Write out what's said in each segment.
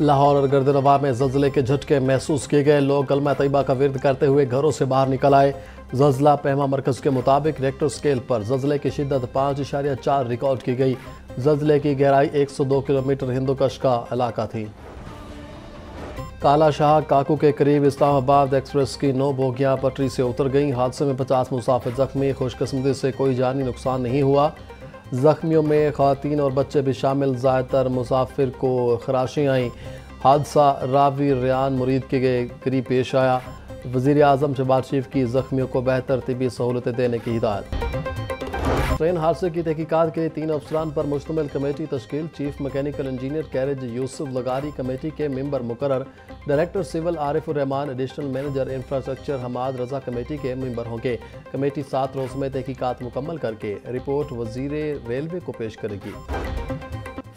लाहौर और गर्दनवा में जल्जले के झटके महसूस किए गए। लोग कलमा तैयबा का विर्द करते हुए घरों से बाहर निकल आए। जल्जला पहमा मरकज के मुताबिक रेक्टर स्केल पर जल्जले की शिद्दत 5.4 रिकॉर्ड की गई। जल्जले की गहराई 102 किलोमीटर हिंदुकश का इलाका थी। काला शाह काकू के करीब इस्लामाबाद एक्सप्रेस की 9 बोगियां पटरी से उतर गईं। हादसे में 50 मुसाफिर जख्मी। खुशकिस्मती से कोई जानी नुकसान नहीं हुआ। जख्मियों में ख़वातीन और बच्चे भी शामिल। ज़्यादातर मुसाफिर को खराशी आईं। हादसा रावी रियान मुरीद के करीब पेश आया। वज़ीर आज़म शहबाज शरीफ की जख्मियों को बेहतर तिबी सहूलतें देने की हिदायत। ट्रेन हादसे की तहकीकात के लिए 3 अफसरान पर मुश्तमिल कमेटी तश्कील। Chief mechanical engineer carriage Yusuf Lagari committee के मेंबर मुकर्रर। Director civil Arif Rehman, additional manager infrastructure Hammad Raza committee के मेंबर होंगे। कमेटी 7 रोज़ में तहकीकात मुकम्मल करके रिपोर्ट वजीर रेलवे को पेश करेगी।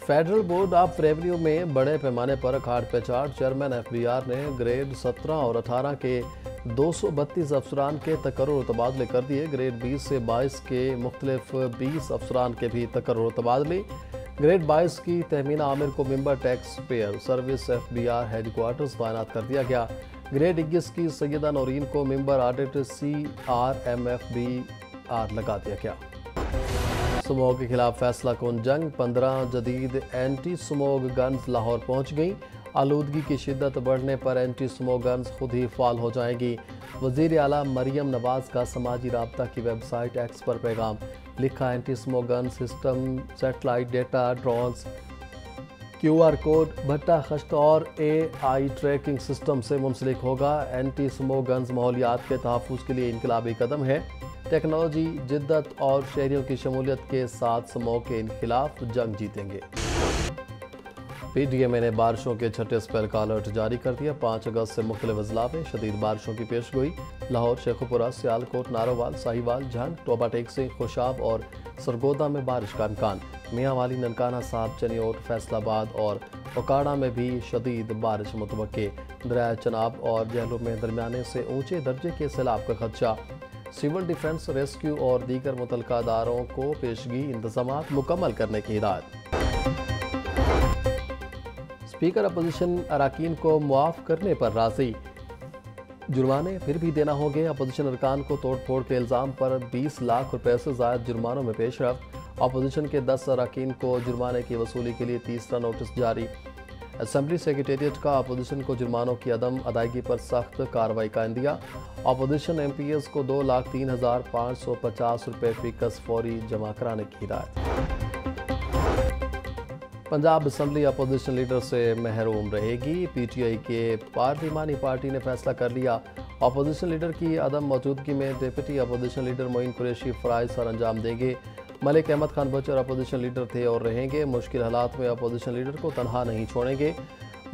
फेडरल बोर्ड ऑफ रेवेन्यू में बड़े पैमाने पर काट पछाड़। चेयरमैन FBR ने ग्रेड 17 और 18 के 232 अफसरान के तकर्रुर तबादले कर दिए। ग्रेड 20 से 22 के मुख्तलिफ 20 अफसरान के भी तकर्रुर तबादले। ग्रेड 22 की तहमीना आमिर को member tax payer service FBR headquarters तैनात कर दिया गया। ग्रेड 21 की सैयदा नौरीन को मेंबर ऑडिट CRMFBR लगा दिया गया। स्मोग के खिलाफ फैसला कौन जंग। 15 जदीद एंटी स्मोग गन्स लाहौर पहुंच गई। आलूदगी की शिद्दत बढ़ने पर एंटी स्मोग गन्स खुद ही फाल हो जाएंगी। वज़ीर आला मरियम नवाज का समाजी राब्ता की वेबसाइट एक्स पर पैगाम। लिखा, anti smog gun system satellite data, drones, QR code, भट्टा खश्त और AI ट्रैकिंग सिस्टम से मुंसलिक होगा। एंटी स्मोग गन्स माहौलियात के तहफ़्फ़ुज़ के लिए इनकलाबी कदम है। टेक्नोलॉजी, जिद्दत और शहरियों की शमूलियत के साथ स्मोग के खिलाफ जंग जीतेंगे। PDMA ने बारिशों के छठे स्पेल का अलर्ट जारी कर दिया। 5 अगस्त से मुख्तलिफ अजला में शदीद बारिशों की पेशगोई। लाहौर, शेखुपुरा, सियालकोट, नारोवाल, साहिवाल, झंग, टोबा टेक्सी, खुशाब और सरगोदा में बारिश का इम्कान। मियाँ वाली, ननकाना साहब, चनियोट, फैसलाबाद और ओकाड़ा में भी शदीद बारिश मुतवक्के। दरिया चनाब और जहलों में दरमियाने से ऊंचे दर्जे के सैलाब का खदशा। सिविल डिफेंस, रेस्क्यू और दीगर मुतल्लिका अदारों को पेशगी इंतजामात मुकम्मल करने की हिदायत। स्पीकर अपोजिशन अरकान को मुआफ़ करने पर राजी। जुर्माने फिर भी देना होंगे। अपोजिशन अरकान को तोड़ फोड़ के इल्ज़ाम पर 20 लाख रुपए से ज़ायद जुर्मानों में पेशरफ्त। अपोजिशन के 10 अरकान को जुर्माने की वसूली के लिए तीसरा नोटिस जारी। असेंबली सेक्रेटेरिएट का अपोजिशन को जुर्मानों की अदम अदायगी पर सख्त कार्रवाई का इंदिया। अपोजिशन MPs को 2,03,550 रुपये फ़ीकस फौरी जमा कराने की हिदायत। पंजाब असम्बली अपोजिशन लीडर से महरूम रहेगी। PTI के पार्लिमानी पार्टी ने फैसला कर लिया। अपोजिशन लीडर की अदम मौजूदगी में deputy opposition leader Moin Qureshi फ़राइज़ सर अंजाम देंगे। मलिक अहमद खान बचर अपोजिशन लीडर थे और रहेंगे। मुश्किल हालात में अपोजिशन लीडर को तनहा नहीं छोड़ेंगे।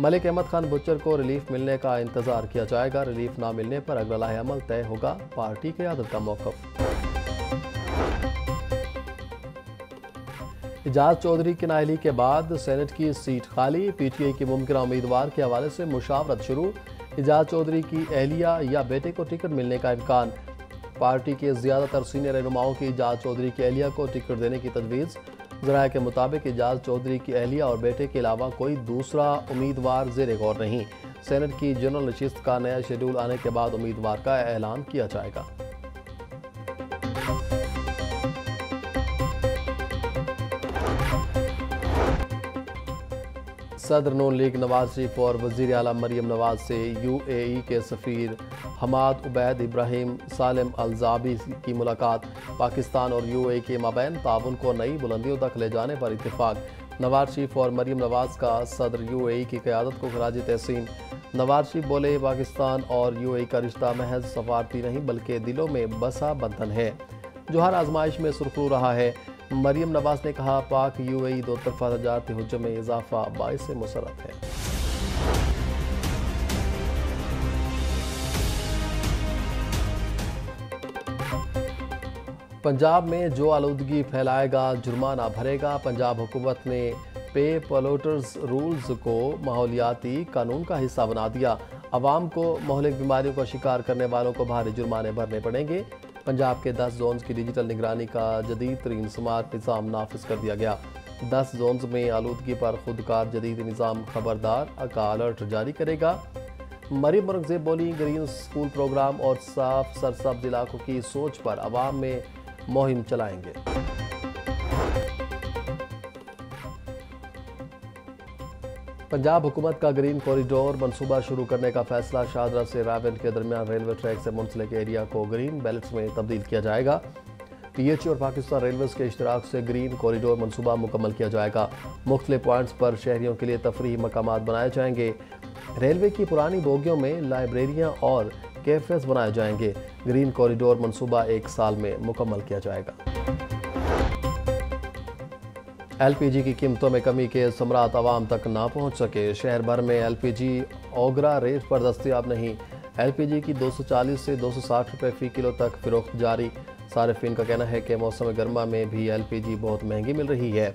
मलिक अहमद खान बचर को रिलीफ मिलने का इंतज़ार किया जाएगा। रिलीफ ना मिलने पर अगला लाहे अमल तय होगा। पार्टी क़यादत का मौक़िफ़। इजाज़ चौधरी की नाअहली के बाद सेनेट की सीट खाली। PTI की मुमकिन उम्मीदवार के हवाले से मुशावरत शुरू। इजाज़ चौधरी की अहलिया या बेटे को टिकट मिलने का इम्कान। पार्टी के ज़्यादातर सीनियर रहनुमाओं की इजाज़ चौधरी की अहलिया को टिकट देने की तजवीज़। ज़राए के मुताबिक इजाज़ चौधरी की अहलिया और बेटे के अलावा कोई दूसरा उम्मीदवार ज़ेरे गौर नहीं। सेनेट की जनरल नशिस्त का नया शेड्यूल आने के बाद उम्मीदवार का ऐलान किया जाएगा। सदर नून लीग नवाज शरीफ और वज़ीर आला मरियम नवाज से UAE के सफ़ीर हमाद उबैद इब्राहिम सालिम अलजाबी की मुलाकात। पाकिस्तान और UAE के माबैन ताउन को नई बुलंदियों तक ले जाने पर इत्तेफाक। नवाज शरीफ और मरियम नवाज का सदर UAE की क़यादत को खराज तहसीन। नवाज शरीफ बोले, पाकिस्तान और UAE का रिश्ता महज सफारती नहीं बल्कि दिलों में बसा बंधन है जो हर आजमाइश में सुरखरू रहा है। मरियम नवाज ने कहा, पाक UAE दो तरफा तजारती हुज्जम में इजाफा बाइस मुसरत है। पंजाब में जो आलूदगी फैलाएगा जुर्माना भरेगा। पंजाब हुकूमत ने पे पोल्यूटर्स रूल्स को माहौलियाती कानून का हिस्सा बना दिया। अवाम को मोहलिक बीमारियों का शिकार करने वालों को भारी जुर्माने भरने पड़ेंगे। पंजाब के 10 जोन्स की डिजिटल निगरानी का जदीद तरीन स्मार्ट निज़ाम नाफिज कर दिया गया। 10 जोन्स में आलूदगी पर खुदकार जदीद निज़ाम खबरदार का अलर्ट जारी करेगा। मरीम औरंगजेब बोली, ग्रीन स्कूल प्रोग्राम और साफ सरसब्ज इलाकों की सोच पर अवाम में मुहिम चलाएंगे। पंजाब हुकूमत का ग्रीन कॉरिडोर मंसूबा शुरू करने का फैसला। शाहदरा से रावल के दरमियान रेलवे ट्रैक से मुंसलिक एरिया को ग्रीन बेल्ट्स में तब्दील किया जाएगा। PHA और पाकिस्तान रेलवेज के इश्तराक से ग्रीन कॉरिडोर मंसूबा मुकम्मल किया जाएगा। मुख्तलिफ पॉइंट्स पर शहरियों के लिए तफरीही मकामात बनाए जाएंगे। रेलवे की पुरानी बोगियों में लाइब्रेरियाँ और कैफेज बनाए जाएंगे। ग्रीन कॉरिडोर मंसूबा 1 साल में मुकम्मल किया जाएगा। LPG की कीमतों में कमी के समरात आवाम तक ना पहुंच सके। शहर भर में LPG ओगरा रेट पर दस्तयाब नहीं। LPG की 240 से 260 रुपये फ़ी किलो तक फ़रोख्त जारी। सारिफिन का कहना है कि मौसम गर्मा में भी LPG बहुत महंगी मिल रही है।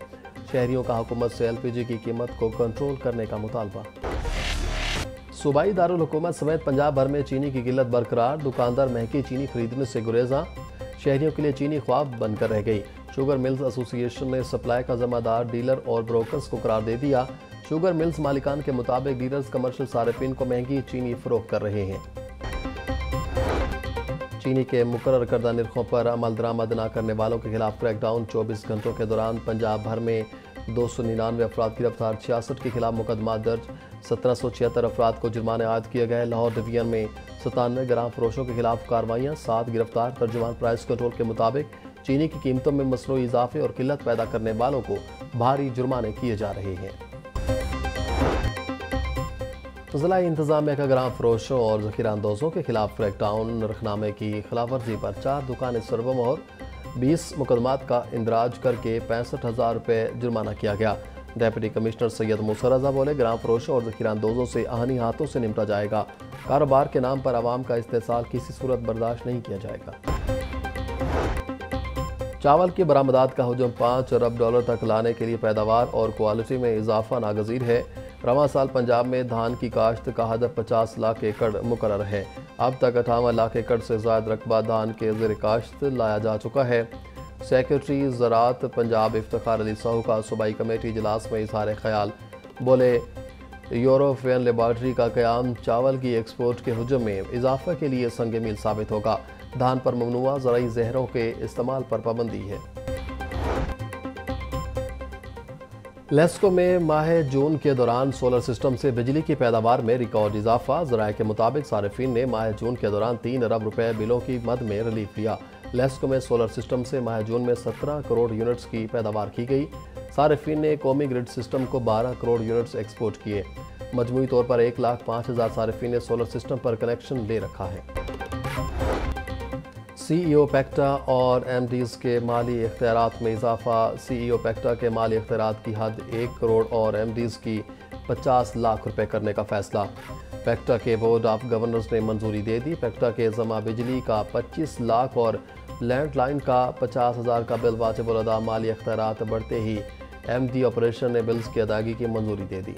शहरियों का हुकूमत से LPG की कीमत को कंट्रोल करने का मुतालबा। सूबाई दारुल हुकूमत समेत पंजाब भर में चीनी की किल्लत बरकरार। दुकानदार महंगी चीनी खरीदने से गुरेजा। शहरियों के लिए चीनी ख्वाब बनकर रह गई। शुगर मिल्स एसोसिएशन ने सप्लाई का ज़िम्मेदार डीलर और ब्रोकर्स को करार दे दिया। शुगर मिल्स मालिकान के मुताबिक डीलर्स कमर्शियल सारिफिन को महंगी चीनी फरोख्त कर रहे हैं। चीनी के मुकर्रर करदा निर्खों पर अमल दरामद न करने वालों के खिलाफ क्रैकडाउन। 24 घंटों के दौरान पंजाब भर में 299 अफराद गिरफ्तार। 66 के खिलाफ मुकदमा दर्ज। 1776 अफराद को जुर्माने आयद किए गए। लाहौर डिवीजन में 97 ग्राम फरोशों के खिलाफ कार्रवाइयाँ। 7 गिरफ्तार। तर्जुमान प्राइस कंट्रोल के मुताबिक चीनी की कीमतों में मसनूई इजाफे और किल्लत पैदा करने वालों को भारी जुर्माने किए जा रहे हैं। ज़िला इंतजामिया का ग्राम फरोशों और ज़ख़ीरा अंदोज़ों के खिलाफ क्रैकडाउन। नरखनामे की खिलाफवर्जी पर 4 दुकानें सरबम और 20 मुकदमात का इंदराज करके 65,000 रुपये जुर्माना किया गया। डेप्यूटी कमिश्नर सैयद मूसा रज़ा बोले, ग्राम फरोशों और ज़ख़ीरा अंदोज़ों से आहनी हाथों से निपटा जाएगा। कारोबार के नाम पर आवाम का इस्तेसाल किसी सूरत बर्दाश्त नहीं किया जाएगा। चावल की बरामदात का हुजूम $5 अरब तक लाने के लिए पैदावार और क्वालिटी में इजाफा नागज़ीर है। रवां साल पंजाब में धान की काश्त का हदफ 50 लाख एकड़ मुकर्रर है। अब तक 58 लाख एकड़ से ज़ायद रकबा धान के ज़ेर काश्त लाया जा चुका है। सेक्रेटरी ज़राअत पंजाब इफ्तिखार अली साहू का सूबाई कमेटी इजलास में इज़हार ख्याल। बोले, यूरोपियन लेबॉर्ट्री का क़याम चावल की एक्सपोर्ट के हुजूम में इजाफा के लिए संग मील साबित होगा। धान पर ममनुआ ज़राई जहरों के इस्तेमाल पर पाबंदी है। लेस्को में माह जून के दौरान सोलर सिस्टम से बिजली की पैदावार में रिकॉर्ड इजाफा। ज़राए के मुताबिक सारिफिन ने माह जून के दौरान 3 अरब रुपए बिलों की मद में रिलीफ लिया। लेस्को में सोलर सिस्टम से माह जून में 17 करोड़ यूनिट्स की पैदावार की गई। सारिफिन ने कौमी ग्रिड सिस्टम को 12 करोड़ यूनिट्स एक्सपोर्ट किए। मजमूई तौर पर 1,05,000 सारिफिन ने सोलर सिस्टम पर कनेक्शन ले रखा है। CEO पेक्टा और MDs के माली इख्तियारात में इजाफा। CEO पेक्टा के माली इख्तियारात की हद 1 करोड़ और MDs की 50 लाख रुपए करने का फैसला। पेक्टा के बोर्ड ऑफ गवर्नर्स ने मंजूरी दे दी। पेक्टा के जमा बिजली का 25 लाख और लैंडलाइन का 50,000 का बिल वाजिब उल अदा। माली इख्तियारात बढ़ते ही MD ऑपरेशन ने बिल्स की अदायगी की मंजूरी दे दी।